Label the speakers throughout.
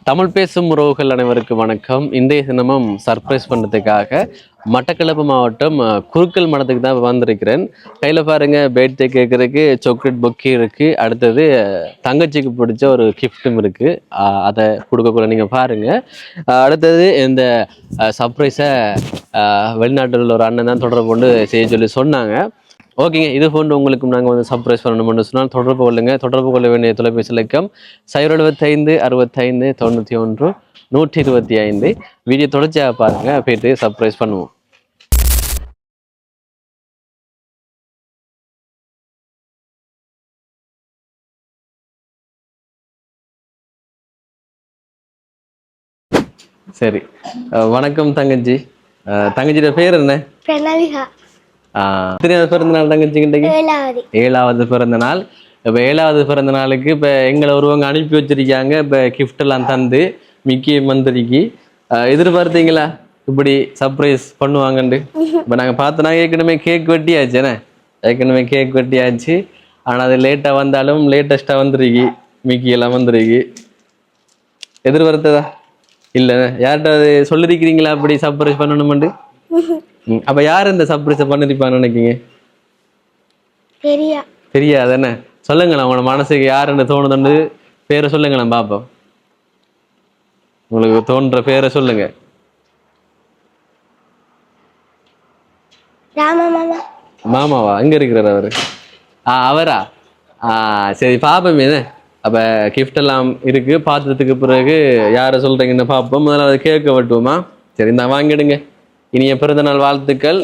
Speaker 1: தமிழ் பேசும் உறவுகள் அனைவருக்கு வணக்கம். இன்றைய தினமும் சர்ப்ரைஸ் பண்ணுறதுக்காக மட்டக்களப்பு மாவட்டம் குருக்கல் மடத்துக்கு தான் வந்திருக்கிறேன். கையில் பாருங்க, பேர்த்டே கேட்கறதுக்கு சாக்லேட் பொக்கே இருக்குது. அடுத்தது தங்கச்சிக்கு பிடிச்ச ஒரு கிஃப்ட்டும் இருக்குது. அதை கொடுக்கக்கூட நீங்கள் பாருங்கள். அடுத்தது இந்த சர்ப்ரைஸை வெளிநாட்டில் உள்ள ஒரு அண்ணன் தான் தொடர்பு கொண்டு செய்ய சொன்னாங்க. ஓகேங்க, இது போன்று உங்களுக்கும் நாங்கள் வந்து சர்ப்ரைஸ் பண்ணணும்னு சொன்னால் தொடர்பு கொள்ள வேண்டிய தொலைபேசி இலக்கம் 075 65 91 125. வீடியோ தொடர்ச்சியாக பாருங்க, போயிட்டு சர்ப்ரைஸ் பண்ணுவோம். சரி, வணக்கம் தங்கச்சி. தங்கச்சியோட பேர் என்ன? பிறந்த நாள் தங்கச்சிக்கிட்ட 7வது பிறந்த நாள். இப்போ 7வது பிறந்த நாளுக்கு இப்போ எங்களை ஒருவங்க அனுப்பி வச்சிருக்காங்க. இப்போ கிஃப்ட் எல்லாம் தந்து மிக்கி மந்திரிக்கு எதிர்பார்த்தீங்களா இப்படி சர்ப்ரைஸ் பண்ணுவாங்கண்டு? இப்போ நாங்கள் பார்த்தோன்னா ஏற்கனவே கேக் வெட்டியாச்சு. ஆனால் அது லேட்டாக வந்தாலும் லேட்டஸ்ட்டாக வந்துருக்கு. மிக்கி எல்லாம் வந்துருக்கு. எதிர்பார்த்ததா இல்லை? யார்கிட்ட அது சொல்லிருக்கிறீங்களா அப்படி சர்ப்ரைஸ் பண்ணணுமெண்டு? அப்ப யார் இந்த சர்ப்ரைஸை பண்ணிருப்பான்னு நினைக்கீங்க? தெரியாதானே? சொல்லுங்களேன், உங்களோட மனசுக்கு யாருன்னு தோணுதுன்னு பேரை சொல்லுங்களேன் பாப்போம். உங்களுக்கு தோன்ற பேரை சொல்லுங்க. மாமாவா? எங்க இருக்கிறார் அவரு? அவரா? சரி, பாப்போமே. அப்ப கிஃப்ட் எல்லாம் இருக்கு, பார்த்ததுக்கு பிறகு யார சொல்றீங்கன்னு பாப்போம். முதல்ல அதை கேட்க வெட்டுவோமா? சரி, இந்த வாங்கிடுங்க. இனிய பிறந்தநாள் வாழ்த்துக்கள்.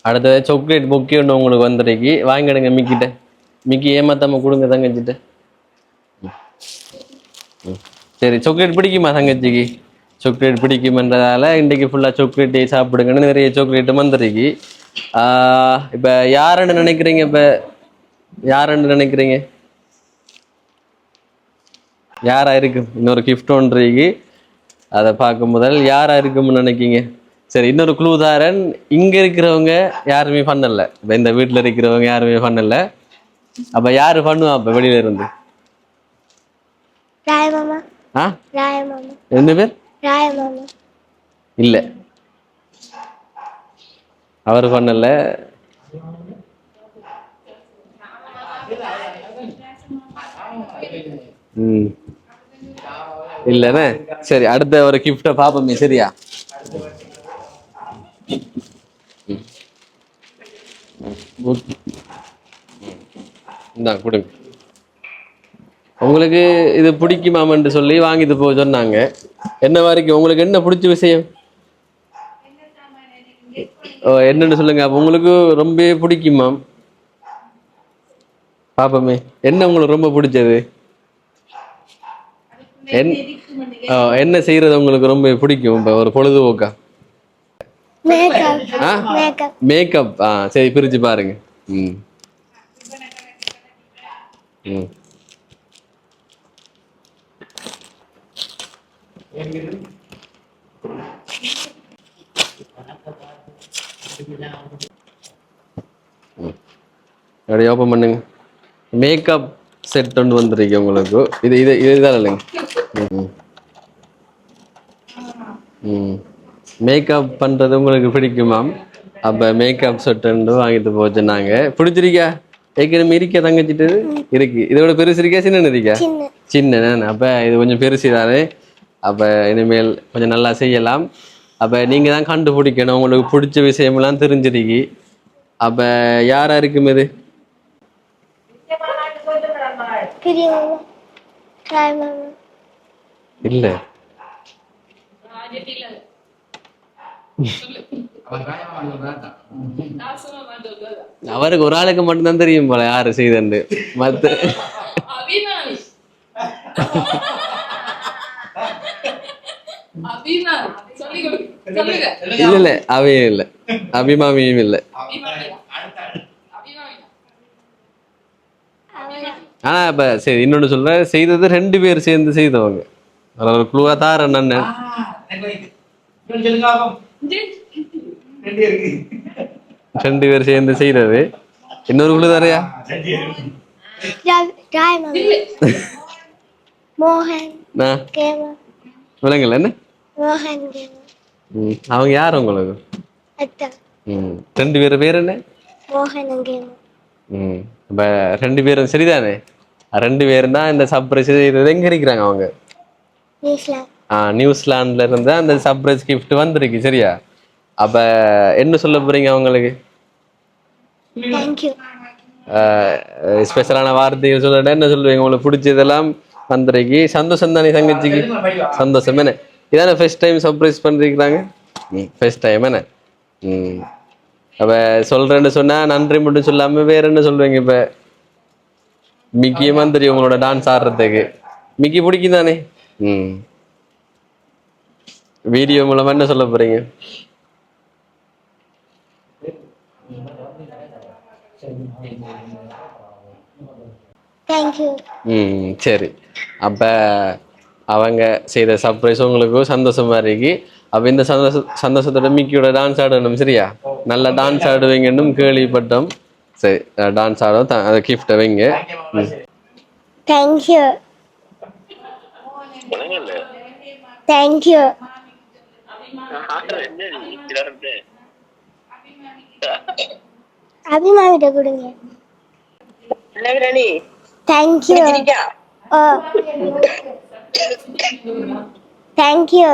Speaker 1: அடுத்தது சாக்லேட் பொக்கே ஒன்று உங்களுக்கு வந்துருக்கு. வாங்கிடுங்க மிக்கிட்ட. மிக்கி ஏமாத்தாம கொடுங்க தங்கச்சிட்ட. சரி, சாக்லேட் பிடிக்குமா தங்கச்சிக்கு? சாக்லேட் பிடிக்குமென்றதால இன்றைக்கு ஃபுல்லாக சாக்லேட்டே சாப்பிடுங்கன்னு நிறைய சாக்லேட்டு வந்துருக்கு. இப்போ யாருன்னு நினைக்கிறீங்க? யாரா இருக்கும்? இன்னொரு கிஃப்ட் ஒன்று இருக்கு, அதை பார்க்கும் முதல் யாரா இருக்கும்னு நினைக்கிங்க? சரி, இன்னொரு குளூதாரன். இங்க இருக்கிறவங்க யாருமே பண்ணல. இப்ப இந்த வீட்டுல இருக்கிறவங்க யாருமே பண்ணல. அப்ப யாரு பண்ணுவா அப்ப வெளியில இருந்து? என்ன பேர்? இல்ல, அவரு பண்ணல. இல்லன்னு. சரி, அடுத்த ஒரு கிஃப்ட பாப்போமே. சரியா? கொடுங்க. உங்களுக்கு இது பிடிக்குமாமன்னு சொல்லி வாங்கிட்டு போக சொன்னாங்க. என்ன வரைக்கும் உங்களுக்கு என்ன பிடிச்ச விஷயம்? என்னன்னு சொல்லுங்க. அப்ப உங்களுக்கு ரொம்ப பிடிக்குமாம்? பாப்போமே, என்ன உங்களுக்கு ரொம்ப பிடிச்சது? என்ன செய்யறது உங்களுக்கு ரொம்ப பிடிக்கும்? இப்ப ஒரு பொழுதுபோக்கா ஆ மேக்கப் சரி பிரிச்சு பாருங்க. ம் ம் அப்படியே ஓப்பன் பண்ணுங்க. மேக்கப் செட் ஒன்று வந்துருக்கு உங்களுக்கு. இதுதான் இல்லைங்க. ம் ம் மேக்கப் பண்ணுறது உங்களுக்கு பிடிக்குமாம். அப்போ மேக்கப் செட் ஒன்று வாங்கிட்டு போச்சு. நாங்கள் பிடிச்சிருக்கா ஏற்கனவே இருக்க தங்கச்சிட்டு இருக்கு. இதோட பெருசு இருக்கா சின்ன இருக்கா? சின்ன. அப்போ இது கொஞ்சம் பெருசு தானே. அப்போ இனிமேல் கொஞ்சம் நல்லா செய்யலாம். அப்போ நீங்கள் தான் கண்டுபிடிக்கணும். உங்களுக்கு பிடிச்ச விஷயமெல்லாம் தெரிஞ்சிருக்கி. அப்போ யாரா இருக்கும் இது? இல்ல அவருக்கு ஒரு ஆளுக்கு மட்டும்தான் தெரியும் போல யாரு செய்தண்டு. மத்த இல்ல அவையும் இல்ல, அபிமாமியும் இல்ல. ஆனா இப்ப சரி இன்னொன்னு சொல்ற, செய்தது 2 பேர் சேர்ந்து செய்தவங்க. ஒரு குழுவா தார அண்ணன் 2 பேர் சேர்ந்து செய்தது. இன்னொரு குழு தாரையா விலங்கல் என்ன அவங்க யாரு உங்களுக்கு? 2 பேர் பேர் என்ன? இப்ப 2 பேரும் சரிதானே? 2 பேரும் தான் இந்த சர்ப்ரைஸ் செய்தது. எங்க இருக்கிறாங்க அவங்க? நியூசிலாந்துல இருந்து அந்த சர்ப்ரைஸ் கிஃப்ட் வந்திருக்கு. சரியா? அப்ப என்ன சொல்ல போறீங்க அவங்களுக்கு? ஸ்பெஷலான வார்த்தைகள் சொல்ல என்ன சொல்லுவீங்க? உங்களுக்கு பிடிச்சதெல்லாம் வந்திருக்கு. சந்தோஷம் தானே தங்கச்சிக்கு? சந்தோஷம் என்ன? இதான ஃபர்ஸ்ட் டைம் சர்ப்ரைஸ் பண்ணிருக்கிறாங்க. ஃபர்ஸ்ட் டைம் என்ன? அப்ப சொல்றேன்னு சொன்னா நன்றி மட்டும் சொல்லாம வேற என்ன சொல்லுவீங்க? இப்ப மிக்கியமா தெரியும் உங்களோட டான்ஸ் ஆடுறதுக்கு. மிக்கி பிடிக்கும் தானே? வீடியோ மூலமா என்ன சொல்ல போறீங்க? சரி. அப்ப அவங்க செய்த சர்ப்ரைஸ் உங்களுக்கு சந்தோஷமா இருக்கு. அப்ப இந்த சந்தோஷத்தோட மிக்கியோட டான்ஸ் ஆடணும். சரியா? நல்லா டான்ஸ் ஆடுவீங்கன்னு கேள்விப்பட்டோம். சரி டான்ஸ் ஆடும். அதை கிஃப்ட் வைங்க.
Speaker 2: தேங்க்யூ. தேங்க்யூ. அபிமானிட்ட கொடுங்க. தேங்க்யூ. தேங்க்யூ.